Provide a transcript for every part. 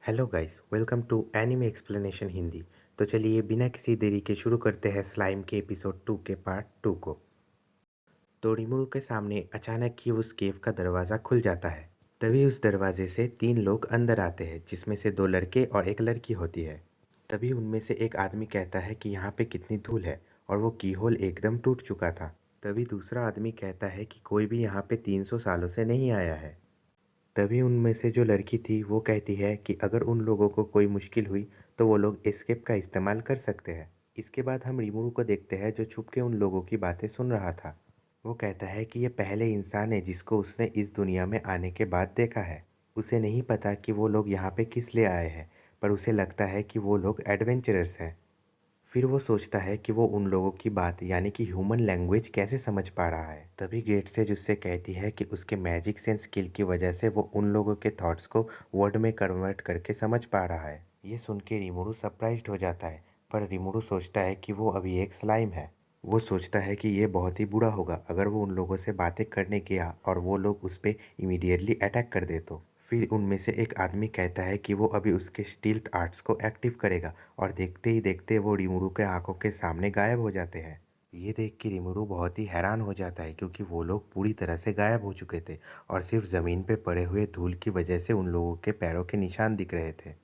Hello guys, welcome to anime explanation Hindi. तो चलिए बिना किसी देरी के शुरू करते हैं स्लाइम के एपिसोड 2 के पार्ट 2 को। तो रिमुरु के सामने अचानक ही उस केव का दरवाज़ा खुल जाता है। तभी उस दरवाजे से 3 लोग अंदर आते हैं, जिसमें से 2 लड़के और एक लड़की होती है। तभी उनमें से एक आदमी कहता है कि यहाँ पे कितनी धूल है और वो कीहोल एकदम टूट चुका था। तभी दूसरा आदमी कहता है कि कोई भी यहाँ पे 300 सालों से नहीं आया है। तभी उनमें से जो लड़की थी वो कहती है कि अगर उन लोगों को कोई मुश्किल हुई तो वो लोग एस्केप का इस्तेमाल कर सकते हैं। इसके बाद हम रिमुरु को देखते हैं जो छुप के उन लोगों की बातें सुन रहा था। वो कहता है कि ये पहले इंसान है जिसको उसने इस दुनिया में आने के बाद देखा है। उसे नहीं पता कि वो लोग यहाँ पे किस लिए आए हैं, पर उसे लगता है कि वो लोग एडवेंचरर्स हैं। फिर वो सोचता है कि वो उन लोगों की बात यानी कि ह्यूमन लैंग्वेज कैसे समझ पा रहा है। तभी गेट से उससे कहती है कि उसके मैजिक सेंस स्किल की वजह से वो उन लोगों के थॉट्स को वर्ड में कन्वर्ट करके समझ पा रहा है। ये सुन के रिमुरु सरप्राइज्ड हो जाता है, पर रिमुरु सोचता है कि वो अभी एक स्लाइम है। वो सोचता है कि ये बहुत ही बुरा होगा अगर वो उन लोगों से बातें करने गया और वो लोग उस पर इमीडिएटली अटैक कर दे तो। फिर उनमें से एक आदमी कहता है कि वो अभी उसके स्टील्थ आर्ट्स को एक्टिव करेगा और देखते ही देखते वो रिमुरु के आंखों के सामने गायब हो जाते हैं। ये देख के रिमुरु बहुत ही हैरान हो जाता है क्योंकि वो लोग पूरी तरह से गायब हो चुके थे और सिर्फ जमीन पे पड़े हुए धूल की वजह से उन लोगों के पैरों के निशान दिख रहे थे।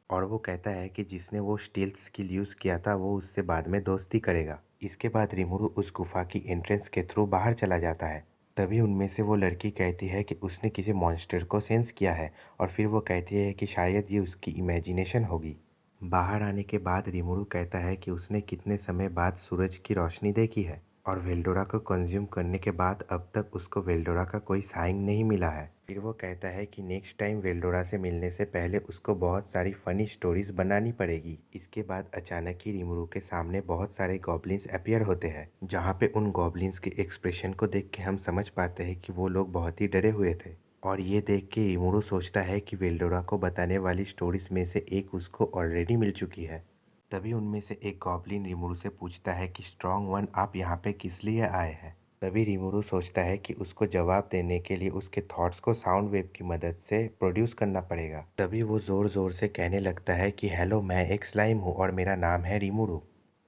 और वो कहता है कि जिसने वो स्टील्थ स्किल यूज किया था वो उससे बाद में दोस्ती करेगा। इसके बाद रिमुरु उस गुफा की एंट्रेंस के थ्रू बाहर चला जाता है। तभी उनमें से वो लड़की कहती है कि उसने किसी मॉन्स्टर को सेंस किया है और फिर वो कहती है कि शायद ये उसकी इमेजिनेशन होगी। बाहर आने के बाद रिमुरु कहता है कि उसने कितने समय बाद सूरज की रोशनी देखी है और वेल्डोरा को कंज्यूम करने के बाद अब तक उसको वेल्डोरा का कोई साइन नहीं मिला है। फिर वो कहता है कि नेक्स्ट टाइम वेल्डोरा से मिलने से पहले उसको बहुत सारी फनी स्टोरीज बनानी पड़ेगी। इसके बाद अचानक ही रिमुरु के सामने बहुत सारे गॉब्लिन्स अपीयर होते हैं, जहाँ पे उन गॉब्लिन्स के एक्सप्रेशन को देख के हम समझ पाते हैं कि वो लोग बहुत ही डरे हुए थे। और ये देख के रिमुरु सोचता है कि वेल्डोरा को बताने वाली स्टोरीज में से एक उसको ऑलरेडी मिल चुकी है। तभी उनमें से एक गॉब्लिन रिमुरु से पूछता है कि स्ट्रॉन्ग वन, आप यहाँ पे किस लिए आए हैं। तभी रिमुरु सोचता है कि उसको जवाब देने के लिए उसके थॉट्स को साउंड वेव की मदद से प्रोड्यूस करना पड़ेगा। तभी वो जोर जोर से कहने लगता है कि हेलो, मैं एक स्लाइम हूँ और मेरा नाम है रिमुरु।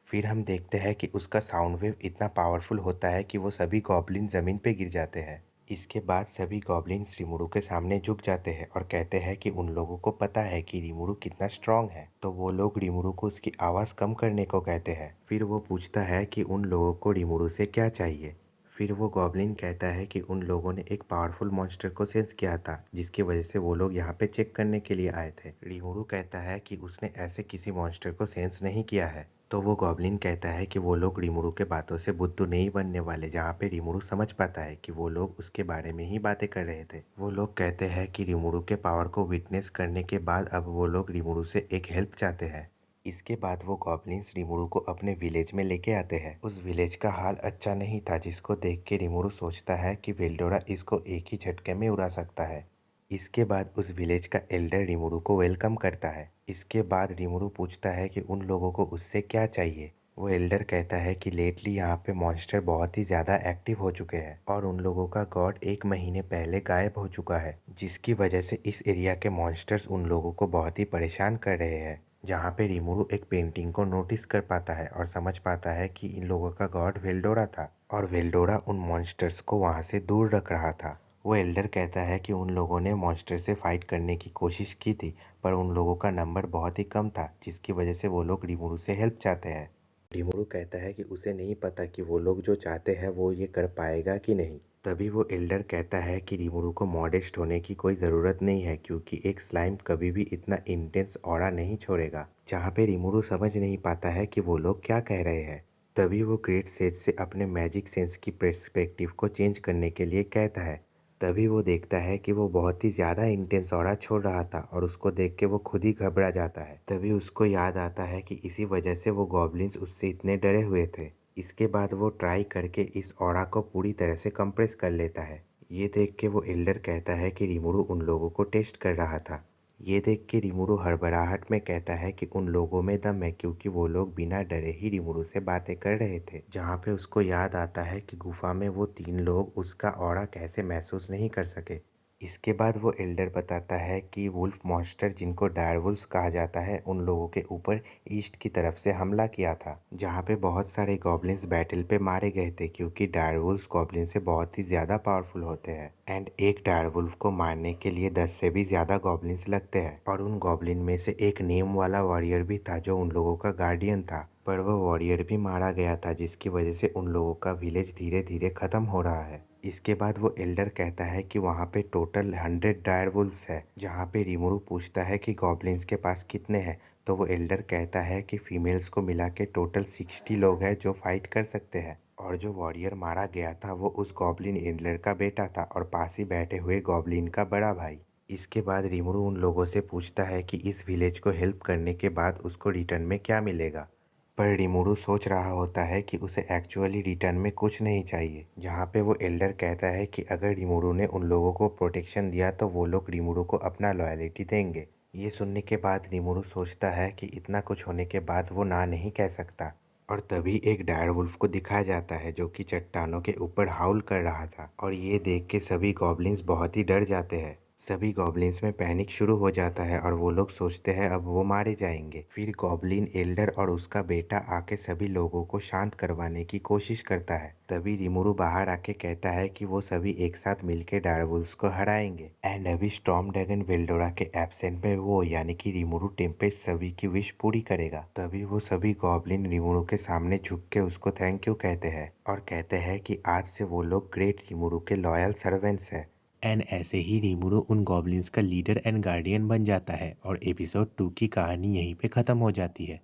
फिर हम देखते हैं कि उसका साउंड वेव इतना पावरफुल होता है कि वो सभी गॉब्लिन जमीन पे गिर जाते हैं। इसके बाद सभी गॉब्लिन्स रिमुरु के सामने झुक जाते हैं और कहते हैं कि उन लोगों को पता है कि रिमुरु कितना स्ट्रांग है, तो वो लोग रिमुरु को उसकी आवाज़ कम करने को कहते हैं। फिर वो पूछता है कि उन लोगों को रिमुरु से क्या चाहिए। फिर वो गॉब्लिन कहता है कि उन लोगों ने एक पावरफुल मॉन्स्टर को सेंस किया था, जिसकी वजह से वो लोग यहाँ पे चेक करने के लिए आए थे। रिमुरु कहता है कि उसने ऐसे किसी मॉन्स्टर को सेंस नहीं किया है। तो वो गॉब्लिन कहता है कि वो लोग रिमुरु के बातों से बुद्धू नहीं बनने वाले, जहाँ पे रिमुरु समझ पाता है कि वो लोग उसके बारे में ही बातें कर रहे थे। वो लोग कहते हैं कि रिमुरु के पावर को विटनेस करने के बाद अब वो लोग रिमुरु से एक हेल्प चाहते हैं। इसके बाद वो गॉब्लिन्स रिमुरु को अपने विलेज में लेके आते हैं। उस विलेज का हाल अच्छा नहीं था, जिसको देख के रिमुरु सोचता है कि वेल्डोरा इसको एक ही झटके में उड़ा सकता है। इसके बाद उस विलेज का एल्डर रिमुरु को वेलकम करता है। इसके बाद रिमुरु पूछता है कि उन लोगों को उससे क्या चाहिए। वो एल्डर कहता है कि लेटली यहाँ पे मॉन्स्टर बहुत ही ज़्यादा एक्टिव हो चुके हैं और उन लोगों का गॉड 1 महीने पहले गायब हो चुका है, जिसकी वजह से इस एरिया के मॉन्स्टर्स उन लोगों को बहुत ही परेशान कर रहे हैं। जहाँ पे रिमुरु एक पेंटिंग को नोटिस कर पाता है और समझ पाता है कि इन लोगों का गॉड वेल्डोरा था और वेल्डोरा उन मॉन्स्टर्स को वहाँ से दूर रख रहा था। वो एल्डर कहता है कि उन लोगों ने मॉन्स्टर से फाइट करने की कोशिश की थी, पर उन लोगों का नंबर बहुत ही कम था, जिसकी वजह से वो लोग रिमुरु से हेल्प चाहते हैं। रिमुरु कहता है कि उसे नहीं पता कि वो लोग जो चाहते हैं वो ये कर पाएगा कि नहीं। तभी वो एल्डर कहता है कि रिमुरु को मॉडेस्ट होने की कोई ज़रूरत नहीं है, क्योंकि एक स्लाइम कभी भी इतना इंटेंस ऑरा नहीं छोड़ेगा। जहाँ पे रिमुरु समझ नहीं पाता है कि वो लोग क्या कह रहे हैं। तभी वो ग्रेट सेज से अपने मैजिक सेंस की पर्सपेक्टिव को चेंज करने के लिए कहता है। तभी वो देखता है कि वो बहुत ही ज़्यादा इंटेंस ऑरा छोड़ रहा था और उसको देख के वो खुद ही घबरा जाता है। तभी उसको याद आता है कि इसी वजह से वो गॉब्लिन्स उससे इतने डरे हुए थे। इसके बाद वो ट्राई करके इस ऑरा को पूरी तरह से कंप्रेस कर लेता है। ये देख के वो एल्डर कहता है कि रिमुरु उन लोगों को टेस्ट कर रहा था। ये देख के रिमुरु हड़बड़ाहट में कहता है कि उन लोगों में दम है, क्योंकि वो लोग बिना डरे ही रिमुरु से बातें कर रहे थे। जहाँ पे उसको याद आता है कि गुफा में वो 3 लोग उसका ऑरा कैसे महसूस नहीं कर सके। इसके बाद वो एल्डर बताता है कि वुल्फ मॉन्स्टर जिनको डायरवुल्व्स कहा जाता है उन लोगों के ऊपर ईस्ट की तरफ से हमला किया था, जहाँ पे बहुत सारे गॉब्लिन्स बैटल पे मारे गए थे क्योंकि डायरवुल्व्स गॉब्लिन से बहुत ही ज्यादा पावरफुल होते हैं। एंड एक डायरवुल्फ को मारने के लिए 10 से भी ज्यादा गॉब्लिन्स लगते हैं और उन गॉब्लिन में से एक नेम वाला वॉरियर भी था जो उन लोगों का गार्डियन था, पर वो वॉरियर भी मारा गया था जिसकी वजह से उन लोगों का विलेज धीरे धीरे खत्म हो रहा है। इसके बाद वो एल्डर कहता है कि वहाँ पे टोटल 100 डायरवुल्व्स है, जहाँ पे रिमुरु पूछता है कि गॉब्लिन्स के पास कितने हैं, तो वो एल्डर कहता है कि फीमेल्स को मिला के टोटल 60 लोग हैं जो फाइट कर सकते हैं। और जो वॉरियर मारा गया था वो उस गॉब्लिन एल्डर का बेटा था और पास ही बैठे हुए गॉब्लिन का बड़ा भाई। इसके बाद रिमुरु उन लोगों से पूछता है कि इस विलेज को हेल्प करने के बाद उसको रिटर्न में क्या मिलेगा, पर रिमुरु सोच रहा होता है कि उसे एक्चुअली रिटर्न में कुछ नहीं चाहिए, जहाँ पे वो एल्डर कहता है कि अगर रिमुरु ने उन लोगों को प्रोटेक्शन दिया तो वो लोग रिमुरु को अपना लॉयल्टी देंगे। ये सुनने के बाद रिमुरु सोचता है कि इतना कुछ होने के बाद वो ना नहीं कह सकता। और तभी एक डायरवुल्फ को दिखाया जाता है जो कि चट्टानों के ऊपर हाउल कर रहा था और ये देख के सभी गॉब्लिन्स बहुत ही डर जाते हैं। सभी गॉब्लिन्स में पैनिक शुरू हो जाता है और वो लोग सोचते हैं अब वो मारे जाएंगे। फिर गॉब्लिन एल्डर और उसका बेटा आके सभी लोगों को शांत करवाने की कोशिश करता है। तभी रिमुरु बाहर आके कहता है कि वो सभी एक साथ मिलकर डायरवुल्व्स को हराएंगे। एंड अभी स्टॉर्म ड्रैगन वेल्डोरा के एब्सेंट में वो यानी कि रिमुरु टेम्पेस्ट सभी की विश पूरी करेगा। तभी वो सभी गॉब्लिन रिमुरु के सामने झुक के उसको थैंक यू कहते हैं और कहते हैं कि आज से वो लोग ग्रेट रिमुरु के लॉयल सर्वेंट्स हैं। एंड ऐसे ही रिमुरु उन गॉब्लिन्स का लीडर एंड गार्डियन बन जाता है और एपिसोड 2 की कहानी यहीं पे खत्म हो जाती है।